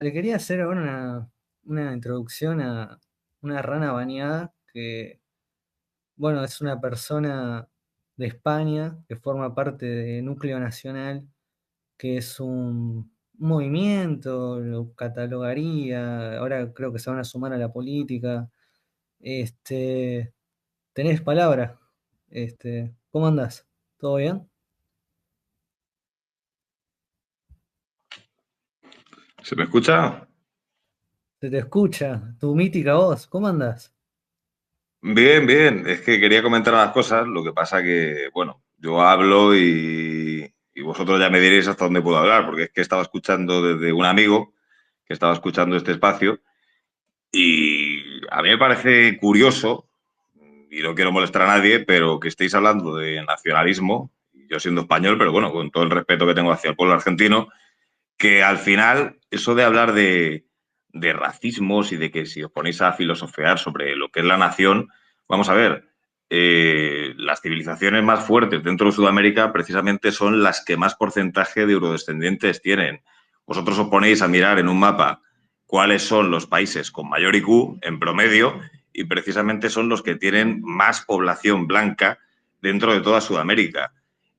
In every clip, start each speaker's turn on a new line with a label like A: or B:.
A: Le quería hacer ahora una introducción a una rana bañada que, bueno, es una persona de España que forma parte de Núcleo Nacional, que es un movimiento, lo catalogaría, ahora creo que se van a sumar a la política. Este, tenés palabra. ¿Cómo andás? ¿Todo bien?
B: ¿Se me escucha?
A: Se te escucha, tu mítica voz, ¿cómo andás?
B: Bien, bien. Es que quería comentar unas cosas. Lo que pasa que, bueno, yo hablo y vosotros ya me diréis hasta dónde puedo hablar, porque es que estaba escuchando desde un amigo que estaba escuchando este espacio y a mí me parece curioso, y no quiero molestar a nadie, pero que estéis hablando de nacionalismo, yo siendo español, pero bueno, con todo el respeto que tengo hacia el pueblo argentino, que al final eso de hablar de racismos y de que si os ponéis a filosofear sobre lo que es la nación, vamos a ver, las civilizaciones más fuertes dentro de Sudamérica precisamente son las que más porcentaje de eurodescendientes tienen. Vosotros os ponéis a mirar en un mapa cuáles son los países con mayor IQ en promedio y precisamente son los que tienen más población blanca dentro de toda Sudamérica.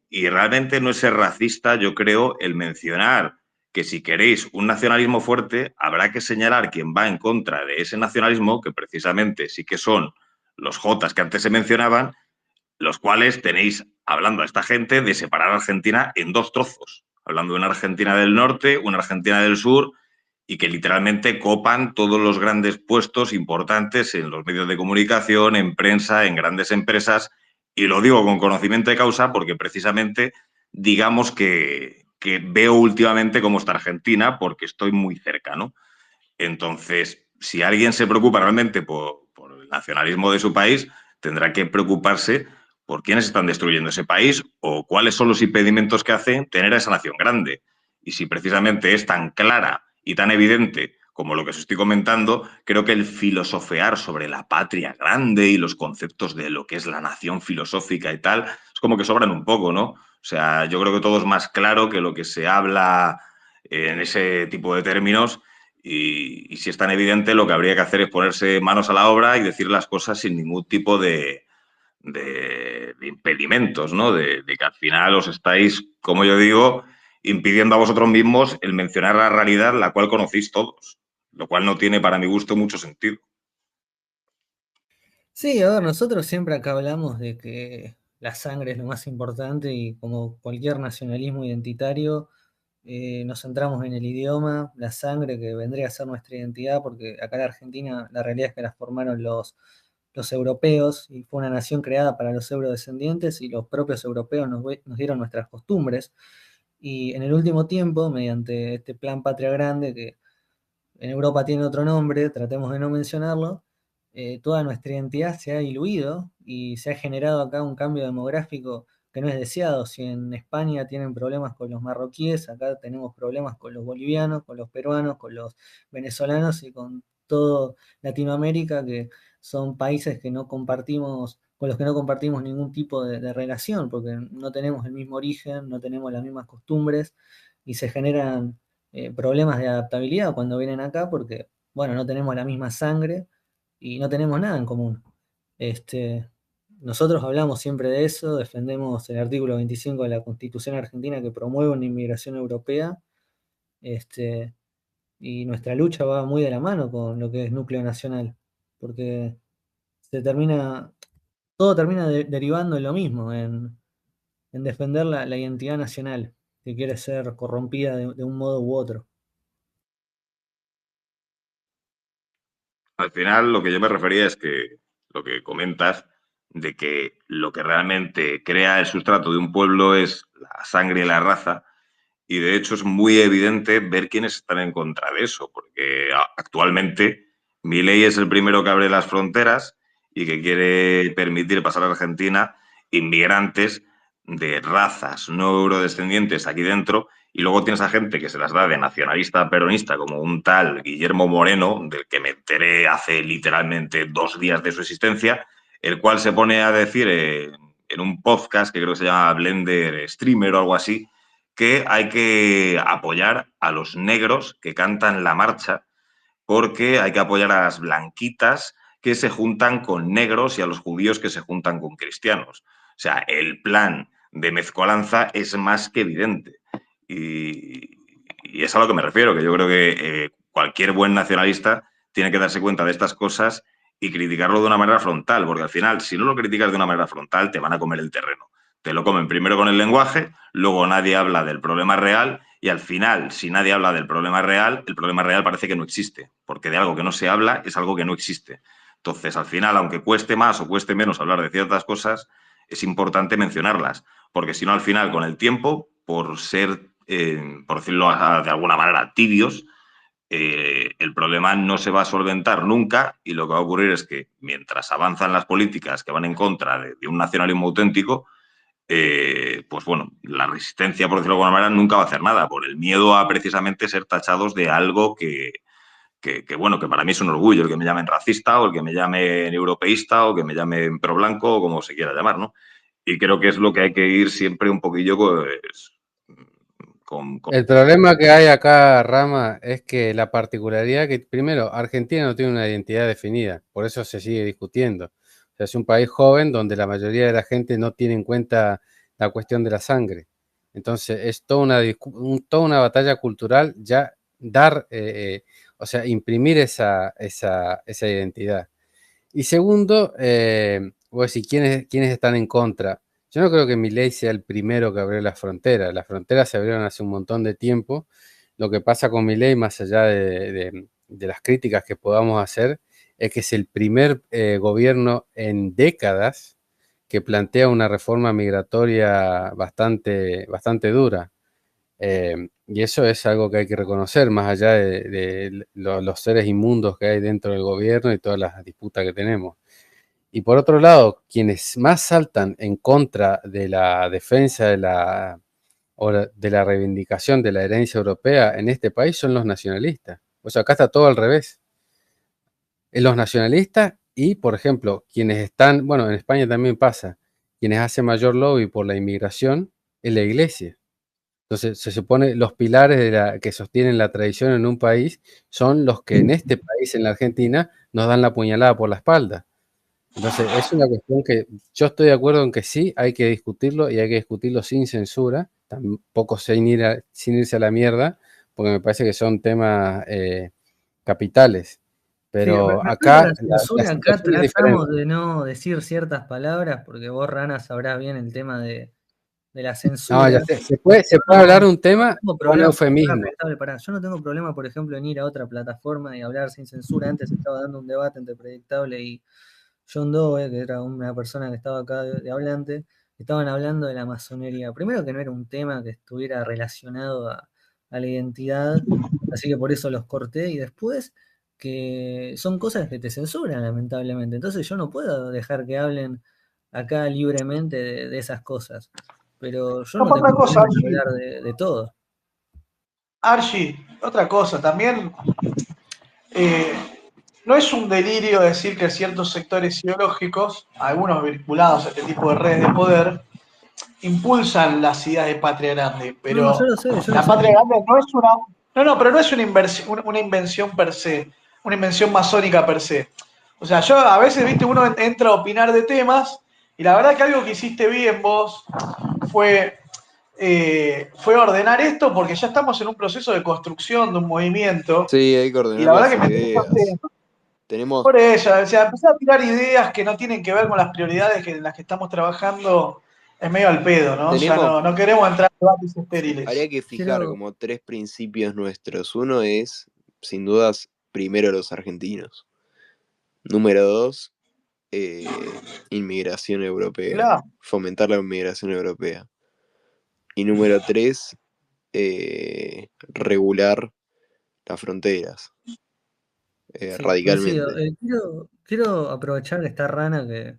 B: Y realmente no es ser racista, yo creo, el mencionar que si queréis un nacionalismo fuerte, habrá que señalar quién va en contra de ese nacionalismo, que precisamente sí que son los Jotas que antes se mencionaban, los cuales tenéis, hablando a esta gente, de separar a Argentina en dos trozos, hablando de una Argentina del norte, una Argentina del sur, y que literalmente copan todos los grandes puestos importantes en los medios de comunicación, en prensa, en grandes empresas, y lo digo con conocimiento de causa porque precisamente digamos que veo últimamente cómo está Argentina porque estoy muy cerca, ¿no? Entonces, si alguien se preocupa realmente por el nacionalismo de su país, tendrá que preocuparse por quiénes están destruyendo ese país o cuáles son los impedimentos que hacen tener a esa nación grande. Y si precisamente es tan clara y tan evidente como lo que os estoy comentando, creo que el filosofear sobre la patria grande y los conceptos de lo que es la nación filosófica y tal, es como que sobran un poco, ¿no? O sea, yo creo que todo es más claro que lo que se habla en ese tipo de términos y si es tan evidente, lo que habría que hacer es ponerse manos a la obra y decir las cosas sin ningún tipo de impedimentos, ¿no? De que al final os estáis, como yo digo, impidiendo a vosotros mismos el mencionar la realidad, la cual conocéis todos, lo cual no tiene para mi gusto mucho sentido.
A: Sí, a ver, nosotros siempre acá hablamos de que la sangre es lo más importante y como cualquier nacionalismo identitario, nos centramos en el idioma, la sangre que vendría a ser nuestra identidad, porque acá en Argentina la realidad es que la formaron los europeos y fue una nación creada para los eurodescendientes y los propios europeos nos dieron nuestras costumbres. Y en el último tiempo, mediante este Plan Patria Grande, que en Europa tiene otro nombre, tratemos de no mencionarlo, toda nuestra identidad se ha diluido y se ha generado acá un cambio demográfico que no es deseado. Si en España tienen problemas con los marroquíes, acá tenemos problemas con los bolivianos, con los peruanos, con los venezolanos y con todo Latinoamérica, que son países que no compartimos, con los que no compartimos ningún tipo de relación, porque no tenemos el mismo origen, no tenemos las mismas costumbres y se generan problemas de adaptabilidad cuando vienen acá porque, bueno, no tenemos la misma sangre y no tenemos nada en común. Este, nosotros hablamos siempre de eso, defendemos el artículo 25 de la Constitución Argentina que promueve una inmigración europea, este, y nuestra lucha va muy de la mano con lo que es núcleo nacional, porque se termina, todo termina derivando en lo mismo, en defender la identidad nacional, que quiere ser corrompida de un modo u otro.
B: Al final, lo que yo me refería es que lo que comentas de que lo que realmente crea el sustrato de un pueblo es la sangre y la raza. Y de hecho es muy evidente ver quiénes están en contra de eso, porque actualmente Milei es el primero que abre las fronteras y que quiere permitir pasar a Argentina inmigrantes de razas no eurodescendientes aquí dentro. Y luego tienes a gente que se las da de nacionalista peronista, como un tal Guillermo Moreno, del que me enteré hace literalmente 2 días de su existencia, el cual se pone a decir en un podcast que creo que se llama Blender Streamer o algo así, que hay que apoyar a los negros que cantan la marcha, porque hay que apoyar a las blanquitas que se juntan con negros y a los judíos que se juntan con cristianos. O sea, el plan de mezcolanza es más que evidente. Y es a lo que me refiero, que yo creo que cualquier buen nacionalista tiene que darse cuenta de estas cosas y criticarlo de una manera frontal, porque al final, si no lo criticas de una manera frontal, te van a comer el terreno. Te lo comen primero con el lenguaje, luego nadie habla del problema real y al final, si nadie habla del problema real, el problema real parece que no existe, porque de algo que no se habla es algo que no existe. Entonces, al final, aunque cueste más o cueste menos hablar de ciertas cosas, es importante mencionarlas, porque si no, al final, con el tiempo, por ser, por decirlo de alguna manera, tibios, el problema no se va a solventar nunca y lo que va a ocurrir es que mientras avanzan las políticas que van en contra de un nacionalismo auténtico, pues bueno, la resistencia, por decirlo de alguna manera, nunca va a hacer nada, por el miedo a precisamente ser tachados de algo bueno, que para mí es un orgullo, el que me llamen racista o el que me llamen europeísta o que me llamen pro blanco o como se quiera llamar, ¿no? Y creo que es lo que hay que ir siempre un poquillo pues, con...
C: El problema que hay acá, Rama, es que la particularidad que, primero, Argentina no tiene una identidad definida, por eso se sigue discutiendo. O sea, es un país joven donde la mayoría de la gente no tiene en cuenta la cuestión de la sangre. Entonces, es toda una batalla cultural ya dar, o sea, imprimir esa identidad. Y segundo, vos decís, ¿quiénes están en contra? Yo no creo que Milei sea el primero que abrió las fronteras. Las fronteras se abrieron hace un montón de tiempo. Lo que pasa con Milei, más allá de las críticas que podamos hacer, es que es el primer gobierno en décadas que plantea una reforma migratoria bastante dura. Y eso es algo que hay que reconocer, más allá de los seres inmundos que hay dentro del gobierno y todas las disputas que tenemos. Y por otro lado, quienes más saltan en contra de la defensa de la reivindicación de la herencia europea en este país son los nacionalistas. O sea, acá está todo al revés. En los nacionalistas y, por ejemplo, quienes están, bueno, en España también pasa, quienes hacen mayor lobby por la inmigración es la iglesia. Entonces, se supone los pilares que sostienen la tradición en un país son los que en este país, en la Argentina, nos dan la puñalada por la espalda. Entonces, es una cuestión que yo estoy de acuerdo en que sí, hay que discutirlo y hay que discutirlo sin censura, tampoco sin irse a la mierda, porque me parece que son temas capitales.
A: Sí,
C: Pero
A: respecto a
C: acá
A: la
C: la
A: censura, acá
C: situación es
A: tratamos
C: diferente.
A: de no decir ciertas palabras, porque vos, Rana, sabrás bien el tema de la
C: No, ya
A: censura.
C: sé, se puede hablar un tema
A: Tengo
C: con
A: problema,
C: eufemismo.
A: pará. Yo no tengo problema, por ejemplo, en ir a otra plataforma y hablar sin censura. Antes estaba dando un debate entre Predictable y John Doe, que era una persona que estaba acá de hablante. Estaban hablando de la masonería. Primero que no era un tema que estuviera relacionado a la identidad, así que por eso los corté. Y después que son cosas que te censuran, lamentablemente. Entonces yo no puedo dejar que hablen acá libremente de esas cosas. Pero yo no tengo
D: Otra cosa,
A: problema en
D: Archie.
A: hablar de todo.
D: Archie, otra cosa, también eh, no es un delirio decir que ciertos sectores ideológicos, algunos vinculados a este tipo de redes de poder, impulsan las ideas de patria grande,
A: No, yo
D: pero
A: lo sé, yo lo
D: la
A: sé.
D: patria grande no es una, pero no es una invención per se, una invención masónica per se. O sea, yo a veces, viste, uno entra a opinar de temas y la verdad que algo que hiciste bien vos fue, fue ordenar esto porque ya estamos en un proceso de construcción de un movimiento
E: Sí, hay que
D: y
E: ordenar
D: la verdad
E: las
D: que me
E: ideas. Tenemos,
D: por eso, o sea, empezar a tirar ideas que no tienen que ver con las prioridades en las que estamos trabajando es medio al pedo, ¿no? O sea,
E: tenemos,
D: no queremos entrar en debates estériles.
E: habría que fijar
A: Quiero,
E: como tres principios nuestros. Uno es, sin dudas, primero los argentinos. Número dos, inmigración europea.
D: Claro,
E: Fomentar la inmigración europea. Y número tres, regular las fronteras,
A: sí, coincido.
E: radicalmente.
A: Quiero aprovechar esta rana que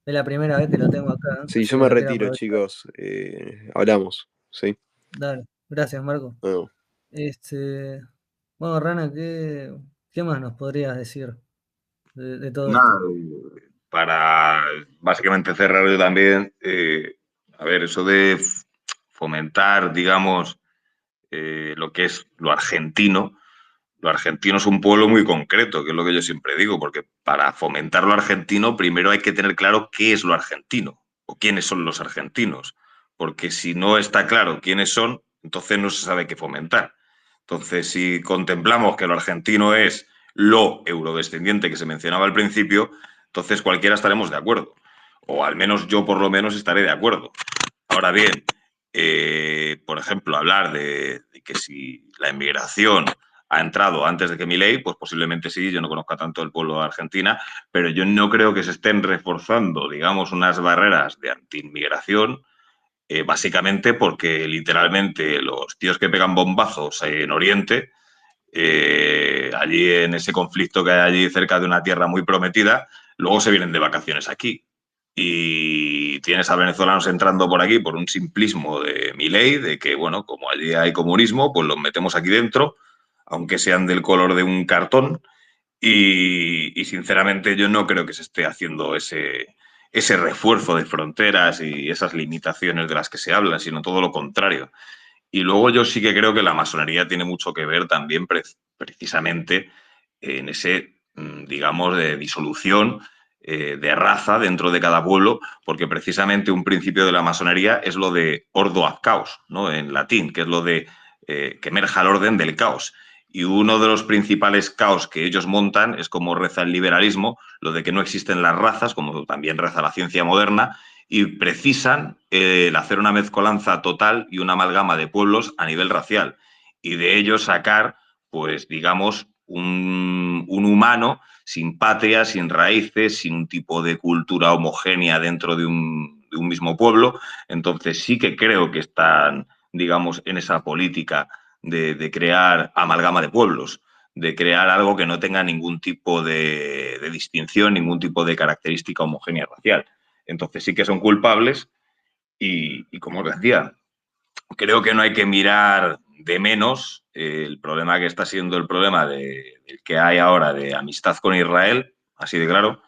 A: es la primera vez que lo tengo acá,
E: Sí, yo
A: así que
E: me
A: lo quiero
E: retiro,
A: aprovechar.
E: chicos. Hablamos, ¿sí?
A: Dale, gracias, Marco.
E: Nos vemos.
A: Este, bueno, Rana, ¿qué más nos podrías decir de todo
B: Nada,
A: esto?
B: para básicamente cerrar yo también, a ver, eso de fomentar, digamos, lo que es lo argentino. Lo argentino es un pueblo muy concreto, que es lo que yo siempre digo, porque para fomentar lo argentino primero hay que tener claro qué es lo argentino o quiénes son los argentinos, porque si no está claro quiénes son, entonces no se sabe qué fomentar. Entonces, si contemplamos que lo argentino es lo eurodescendiente que se mencionaba al principio, entonces cualquiera estaremos de acuerdo, o al menos yo por lo menos estaré de acuerdo. Ahora bien, por ejemplo, hablar de que si la inmigración ha entrado antes de que Milei, pues posiblemente sí, yo no conozco tanto el pueblo de Argentina, pero yo no creo que se estén reforzando, digamos, unas barreras de antiinmigración, básicamente porque literalmente los tíos que pegan bombazos en Oriente, allí en ese conflicto que hay allí cerca de una tierra muy prometida, luego se vienen de vacaciones aquí. Y tienes a venezolanos entrando por aquí por un simplismo de Milei, de que, bueno, como allí hay comunismo, pues los metemos aquí dentro, aunque sean del color de un cartón. Y sinceramente yo no creo que se esté haciendo ese refuerzo de fronteras y esas limitaciones de las que se habla, sino todo lo contrario. Y luego yo sí que creo que la masonería tiene mucho que ver también precisamente en ese, digamos, de disolución de raza dentro de cada pueblo, porque precisamente un principio de la masonería es lo de ordo ad caos, ¿no? En latín, que es lo de que emerja el orden del caos. Y uno de los principales caos que ellos montan es como reza el liberalismo, lo de que no existen las razas, como también reza la ciencia moderna, y precisan el hacer una mezcolanza total y una amalgama de pueblos a nivel racial y de ello sacar, pues digamos, un humano sin patria, sin raíces, sin un tipo de cultura homogénea dentro de un mismo pueblo. Entonces sí que creo que están, digamos, en esa política de crear amalgama de pueblos, de crear algo que no tenga ningún tipo de distinción, ningún tipo de característica homogénea racial. Entonces sí que son culpables y como os decía, creo que no hay que mirar de menos el problema que está siendo el problema del que hay ahora de amistad con Israel, así de claro,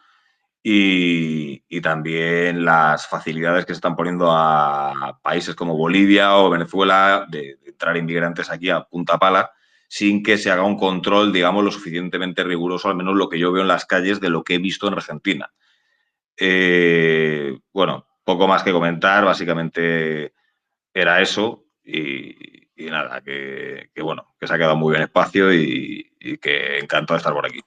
B: y también las facilidades que se están poniendo a países como Bolivia o Venezuela de entrar inmigrantes aquí a punta pala sin que se haga un control, digamos, lo suficientemente riguroso, al menos lo que yo veo en las calles de lo que he visto en Argentina. Bueno, poco más que comentar, básicamente era eso y nada, bueno, que se ha quedado muy bien espacio y que encantado de estar por aquí.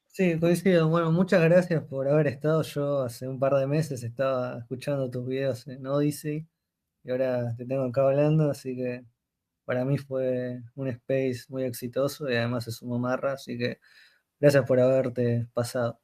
A: Sí, coincido. Bueno, muchas gracias por haber estado. Yo hace un par de meses estaba escuchando tus videos en Odyssey y ahora te tengo acá hablando, así que para mí fue un space muy exitoso y además es un Marra, así que gracias por haberte pasado.